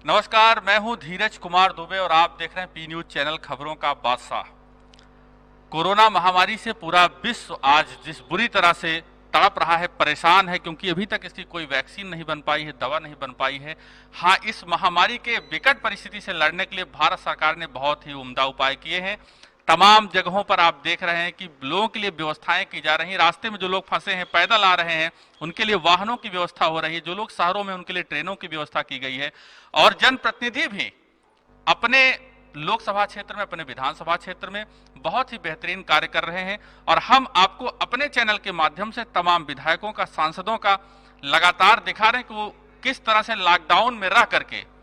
नमस्कार, मैं हूं धीरज कुमार दुबे और आप देख रहे हैं पी न्यूज चैनल खबरों का बादशाह। कोरोना महामारी से पूरा विश्व आज जिस बुरी तरह से तड़प रहा है, परेशान है, क्योंकि अभी तक इसकी कोई वैक्सीन नहीं बन पाई है, दवा नहीं बन पाई है। हाँ, इस महामारी के विकट परिस्थिति से लड़ने के लिए भारत सरकार ने बहुत ही उम्दा उपाय किए हैं। तमाम जगहों पर आप देख रहे हैं कि लोगों के लिए व्यवस्थाएं की जा रही हैं। रास्ते में जो लोग फंसे हैं, पैदल आ रहे हैं, उनके लिए वाहनों की व्यवस्था हो रही है। जो लोग शहरों में, उनके लिए ट्रेनों की व्यवस्था की गई है। और जनप्रतिनिधि भी अपने लोकसभा क्षेत्र में, अपने विधानसभा क्षेत्र में बहुत ही बेहतरीन कार्य कर रहे हैं। और हम आपको अपने चैनल के माध्यम से तमाम विधायकों का, सांसदों का लगातार दिखा रहे हैं कि वो किस तरह से लॉकडाउन में रह करके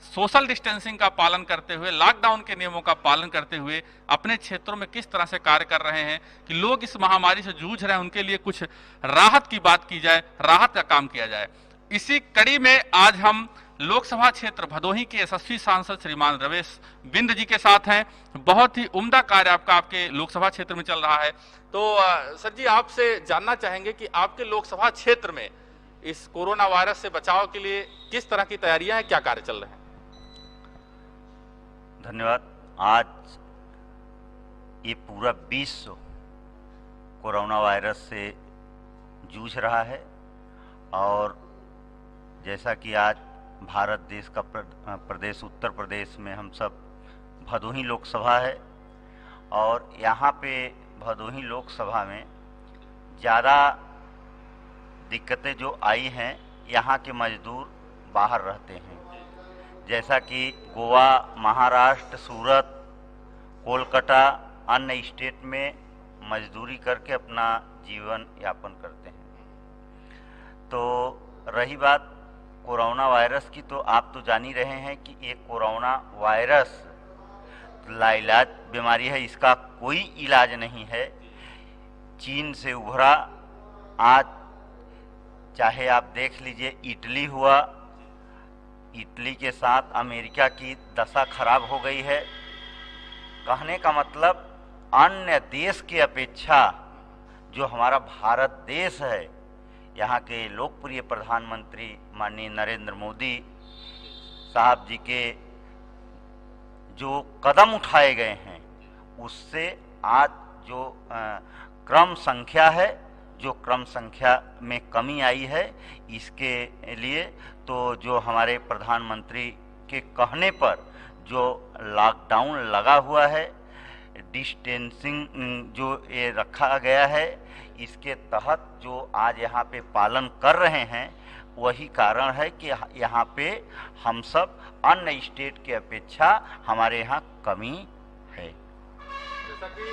सोशल डिस्टेंसिंग का पालन करते हुए, लॉकडाउन के नियमों का पालन करते हुए अपने क्षेत्रों में किस तरह से कार्य कर रहे हैं कि लोग इस महामारी से जूझ रहे हैं, उनके लिए कुछ राहत की बात की जाए, राहत का काम किया जाए। इसी कड़ी में आज हम लोकसभा क्षेत्र भदोही के यशस्वी सांसद श्रीमान रमेश बिंद जी के साथ हैं। बहुत ही उम्दा कार्य आपके लोकसभा क्षेत्र में चल रहा है। तो सर जी, आपसे जानना चाहेंगे कि आपके लोकसभा क्षेत्र में इस कोरोना वायरस से बचाव के लिए किस तरह की तैयारियां हैं, क्या कार्य चल रहे हैं? धन्यवाद। आज ये पूरा विश्व कोरोना वायरस से जूझ रहा है और जैसा कि आज भारत देश का प्रदेश उत्तर प्रदेश में हम सब भदोही लोकसभा है और यहाँ पे भदोही लोकसभा में ज़्यादा दिक्कतें जो आई हैं, यहाँ के मजदूर बाहर रहते हैं, जैसा कि गोवा, महाराष्ट्र, सूरत, कोलकाता, अन्य स्टेट में मजदूरी करके अपना जीवन यापन करते हैं। तो रही बात कोरोना वायरस की, तो आप तो जान ही रहे हैं कि ये कोरोना वायरस लाइलाज बीमारी है, इसका कोई इलाज नहीं है। चीन से उभरा, आज चाहे आप देख लीजिए इटली हुआ, इटली के साथ अमेरिका की दशा खराब हो गई है। कहने का मतलब अन्य देश की अपेक्षा जो हमारा भारत देश है, यहाँ के लोकप्रिय प्रधानमंत्री माननीय नरेंद्र मोदी साहब जी के जो कदम उठाए गए हैं, उससे आज जो क्रम संख्या है, जो क्रम संख्या में कमी आई है, इसके लिए तो जो हमारे प्रधानमंत्री के कहने पर जो लॉकडाउन लगा हुआ है, डिस्टेंसिंग जो ये रखा गया है, इसके तहत जो आज यहाँ पे पालन कर रहे हैं, वही कारण है कि यहाँ पे हम सब अन्य स्टेट की अपेक्षा हमारे यहाँ कमी है। जैसा कि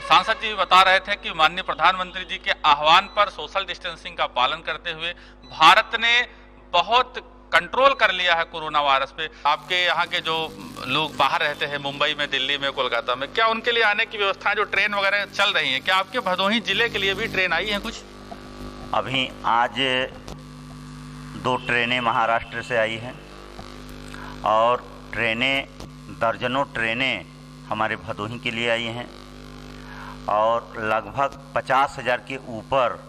सांसद जी बता रहे थे कि माननीय प्रधानमंत्री जी के आह्वान पर सोशल डिस्टेंसिंग का पालन करते हुए भारत ने बहुत कंट्रोल कर लिया है कोरोना वायरस पे। आपके यहाँ के जो लोग बाहर रहते हैं, मुंबई में, दिल्ली में, कोलकाता में, क्या उनके लिए आने की व्यवस्थाएं, जो ट्रेन वगैरह चल रही हैं, क्या आपके भदोही जिले के लिए भी ट्रेन आई है कुछ? अभी आज 2 ट्रेनें महाराष्ट्र से आई हैं और ट्रेनें, दर्जनों ट्रेनें हमारे भदोही के लिए आई हैं और लगभग 50,000 के ऊपर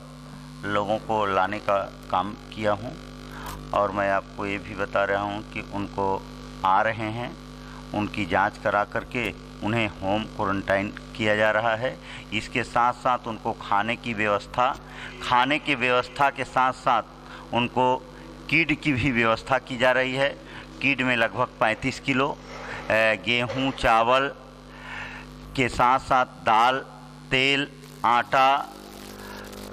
लोगों को लाने का काम किया हूँ। और मैं आपको ये भी बता रहा हूँ कि उनको आ रहे हैं, उनकी जांच करा करके उन्हें होम क्वारंटाइन किया जा रहा है। इसके साथ साथ उनको खाने की व्यवस्था के साथ साथ उनको किट की भी व्यवस्था की जा रही है। किट में लगभग 35 किलो गेहूँ, चावल के साथ साथ दाल, तेल, आटा,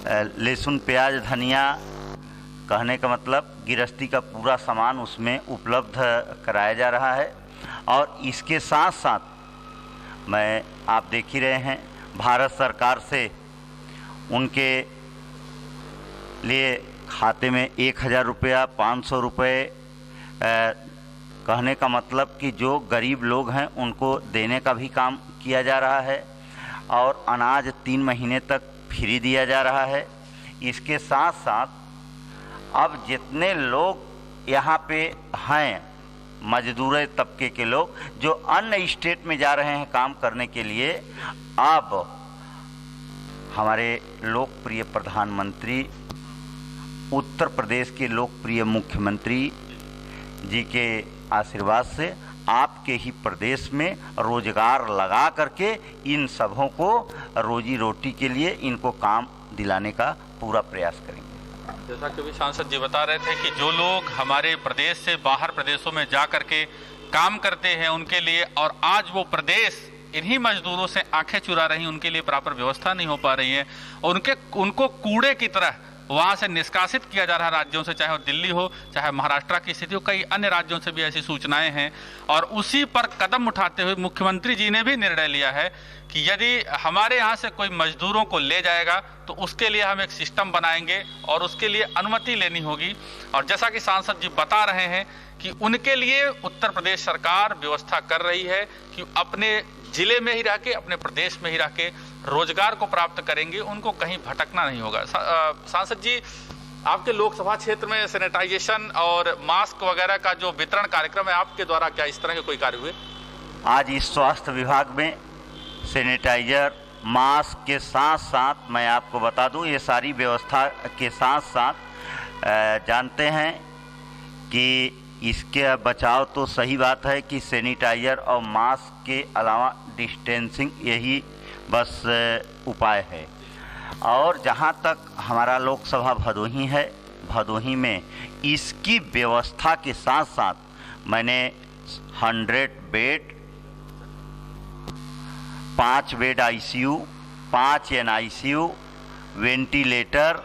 लहसुन, प्याज, धनिया, कहने का मतलब गृहस्थी का पूरा सामान उसमें उपलब्ध कराया जा रहा है। और इसके साथ साथ आप देख ही रहे हैं, भारत सरकार से उनके लिए खाते में 1,000 रुपया, 500 रुपये, कहने का मतलब कि जो गरीब लोग हैं उनको देने का भी काम किया जा रहा है और अनाज 3 महीने तक फ्री दिया जा रहा है। इसके साथ साथ अब जितने लोग यहाँ पे हैं, मजदूर तबके के लोग जो अन्य स्टेट में जा रहे हैं काम करने के लिए, अब हमारे लोकप्रिय प्रधानमंत्री, उत्तर प्रदेश के लोकप्रिय मुख्यमंत्री जी के आशीर्वाद से आपके ही प्रदेश में रोजगार लगा करके इन सबों को रोजी रोटी के लिए इनको काम दिलाने का पूरा प्रयास करेंगे। जैसा कि अभी सांसद जी बता रहे थे कि जो लोग हमारे प्रदेश से बाहर प्रदेशों में जा करके काम करते हैं उनके लिए, और आज वो प्रदेश इन्हीं मजदूरों से आंखें चुरा रही, उनके लिए प्रॉपर व्यवस्था नहीं हो पा रही है, और उनको कूड़े की तरह वहां से निष्कासित किया जा रहा है राज्यों से, चाहे वो दिल्ली हो, चाहे महाराष्ट्र की स्थिति हो, कई अन्य राज्यों से भी ऐसी सूचनाएं हैं। और उसी पर कदम उठाते हुए मुख्यमंत्री जी ने भी निर्णय लिया है कि यदि हमारे यहाँ से कोई मजदूरों को ले जाएगा तो उसके लिए हम एक सिस्टम बनाएंगे और उसके लिए अनुमति लेनी होगी। और जैसा कि सांसद जी बता रहे हैं कि उनके लिए उत्तर प्रदेश सरकार व्यवस्था कर रही है कि अपने जिले में ही रह के, अपने प्रदेश में ही रह के रोजगार को प्राप्त करेंगे, उनको कहीं भटकना नहीं होगा। सांसद जी, आपके लोकसभा क्षेत्र में सैनिटाइजेशन और मास्क वगैरह का जो वितरण कार्यक्रम है, आपके द्वारा क्या इस तरह के कोई कार्य हुए? आज इस स्वास्थ्य विभाग में सैनिटाइजर, मास्क के साथ साथ मैं आपको बता दूं, ये सारी व्यवस्था के साथ साथ जानते हैं कि इसके बचाव तो सही बात है कि सैनिटाइजर और मास्क के अलावा डिस्टेंसिंग यही बस उपाय है। और जहाँ तक हमारा लोकसभा भदोही है, भदोही में इसकी व्यवस्था के साथ साथ मैंने 100 bed, 5 bed ICU, 5 NICU, ventilator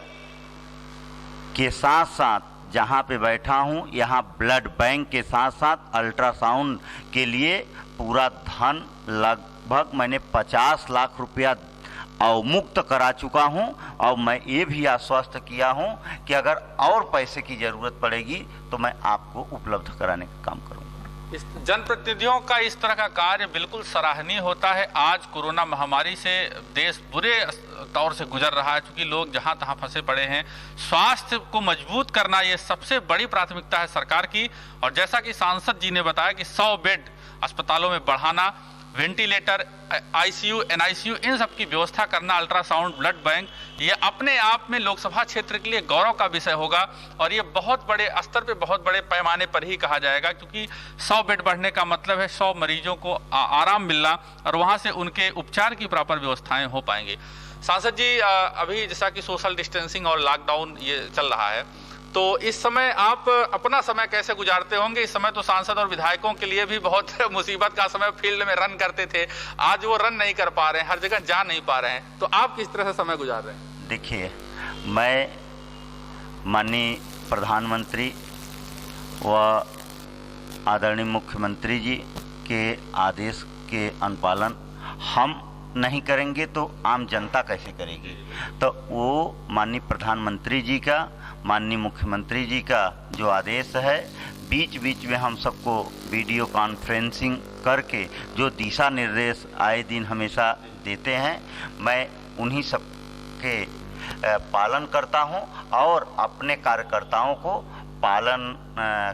के साथ साथ जहाँ पे बैठा हूँ यहाँ ब्लड बैंक के साथ साथ अल्ट्रासाउंड के लिए पूरा धन लगभग मैंने 50 लाख रुपया अवमुक्त करा चुका हूँ। और मैं ये भी आश्वस्त किया हूँ कि अगर और पैसे की ज़रूरत पड़ेगी तो मैं आपको उपलब्ध कराने का काम करूँगा। इस जनप्रतिनिधियों का इस तरह का कार्य बिल्कुल सराहनीय होता है। आज कोरोना महामारी से देश बुरे दौर से गुजर रहा है, क्योंकि लोग जहां तहां फंसे पड़े हैं। स्वास्थ्य को मजबूत करना ये सबसे बड़ी प्राथमिकता है सरकार की। और जैसा कि सांसद जी ने बताया कि 100 बेड अस्पतालों में बढ़ाना, वेंटिलेटर, ICU, NICU, इन सब की व्यवस्था करना, अल्ट्रासाउंड, ब्लड बैंक, ये अपने आप में लोकसभा क्षेत्र के लिए गौरव का विषय होगा। और ये बहुत बड़े स्तर पे, बहुत बड़े पैमाने पर ही कहा जाएगा, क्योंकि 100 बेड बढ़ने का मतलब है 100 मरीजों को आराम मिलना और वहां से उनके उपचार की प्रॉपर व्यवस्थाएं हो पाएंगी। सांसद जी, अभी जैसा कि सोशल डिस्टेंसिंग और लॉकडाउन ये चल रहा है, तो इस समय आप अपना समय कैसे गुजारते होंगे? इस समय तो सांसद और विधायकों के लिए भी बहुत मुसीबत का समय, फील्ड में रन करते थे, आज वो रन नहीं कर पा रहे हैं, हर जगह जा नहीं पा रहे हैं, तो आप किस तरह से समय गुजार रहे हैं? देखिए, मैं माननीय प्रधानमंत्री व आदरणीय मुख्यमंत्री जी के आदेश के अनुपालन हम नहीं करेंगे तो आम जनता कैसे करेगी? तो वो माननीय प्रधानमंत्री जी का, माननीय मुख्यमंत्री जी का जो आदेश है, बीच बीच में हम सबको वीडियो कॉन्फ्रेंसिंग करके जो दिशा निर्देश आए दिन हमेशा देते हैं, मैं उन्हीं सब के पालन करता हूं और अपने कार्यकर्ताओं को पालन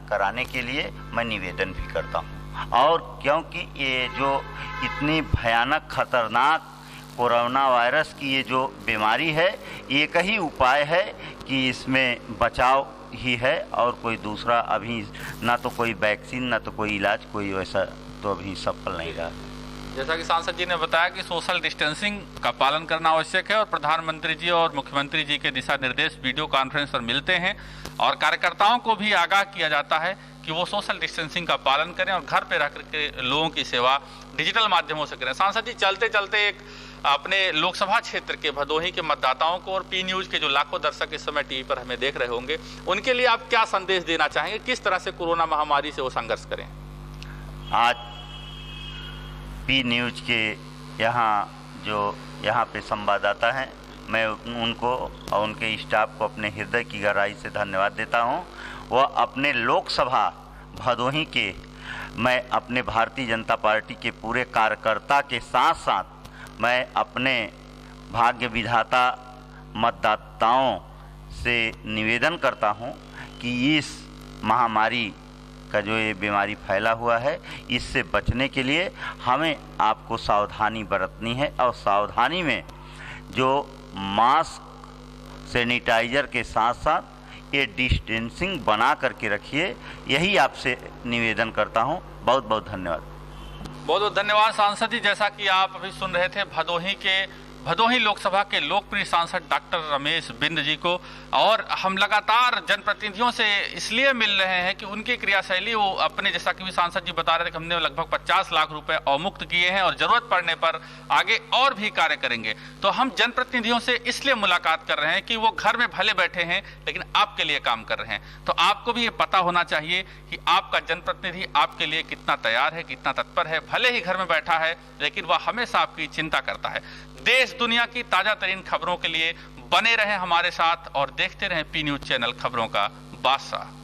कराने के लिए मैं निवेदन भी करता हूं। और क्योंकि ये जो इतनी भयानक खतरनाक कोरोना वायरस की ये जो बीमारी है, एक ही उपाय है कि इसमें बचाव ही है और कोई दूसरा अभी ना तो कोई वैक्सीन, ना तो कोई इलाज, कोई वैसा तो अभी सफल नहीं रहा। जैसा कि सांसद जी ने बताया कि सोशल डिस्टेंसिंग का पालन करना आवश्यक है और प्रधानमंत्री जी और मुख्यमंत्री जी के दिशा निर्देश वीडियो कॉन्फ्रेंस पर मिलते हैं और कार्यकर्ताओं को भी आगाह किया जाता है कि वो सोशल डिस्टेंसिंग का पालन करें और घर पे रह करके लोगों की सेवा डिजिटल माध्यमों से करें। सांसद जी, चलते चलते एक अपने लोकसभा क्षेत्र के भदोही के मतदाताओं को और पी न्यूज के जो लाखों दर्शक इस समय टीवी पर हमें देख रहे होंगे, उनके लिए आप क्या संदेश देना चाहेंगे? किस तरह से कोरोना महामारी से वो संघर्ष करें? आज पी न्यूज के यहाँ पे संवाददाता हैं, मैं उनको और उनके स्टाफ को अपने हृदय की गहराई से धन्यवाद देता हूँ। वह अपने लोकसभा भदोही के, मैं अपने भारतीय जनता पार्टी के पूरे कार्यकर्ता के साथ साथ मैं अपने भाग्य विधाता मतदाताओं से निवेदन करता हूं कि इस महामारी का जो ये बीमारी फैला हुआ है, इससे बचने के लिए हमें आपको सावधानी बरतनी है और सावधानी में जो मास्क, सैनिटाइजर के साथ साथ ये डिस्टेंसिंग बना करके रखिए, यही आपसे निवेदन करता हूँ। बहुत बहुत धन्यवाद। बहुत बहुत धन्यवाद सांसद जी। जैसा कि आप अभी सुन रहे थे भदोही लोकसभा के लोकप्रिय सांसद डॉक्टर रमेश बिंद जी को, और हम लगातार जनप्रतिनिधियों से इसलिए मिल रहे हैं कि उनकी क्रियाशैली, वो अपने, जैसा कि भी सांसद जी बता रहे थे कि हमने लगभग 50 लाख रुपए अवमुक्त किए हैं और जरूरत पड़ने पर आगे और भी कार्य करेंगे। तो हम जनप्रतिनिधियों से इसलिए मुलाकात कर रहे हैं कि वो घर में भले बैठे हैं लेकिन आपके लिए काम कर रहे हैं। तो आपको भी ये पता होना चाहिए कि आपका जनप्रतिनिधि आपके लिए कितना तैयार है, कितना तत्पर है। भले ही घर में बैठा है लेकिन वह हमेशा आपकी चिंता करता है। देश दुनिया की ताजा तरीन खबरों के लिए बने रहें हमारे साथ और देखते रहें पी न्यूज चैनल खबरों का बादशाह।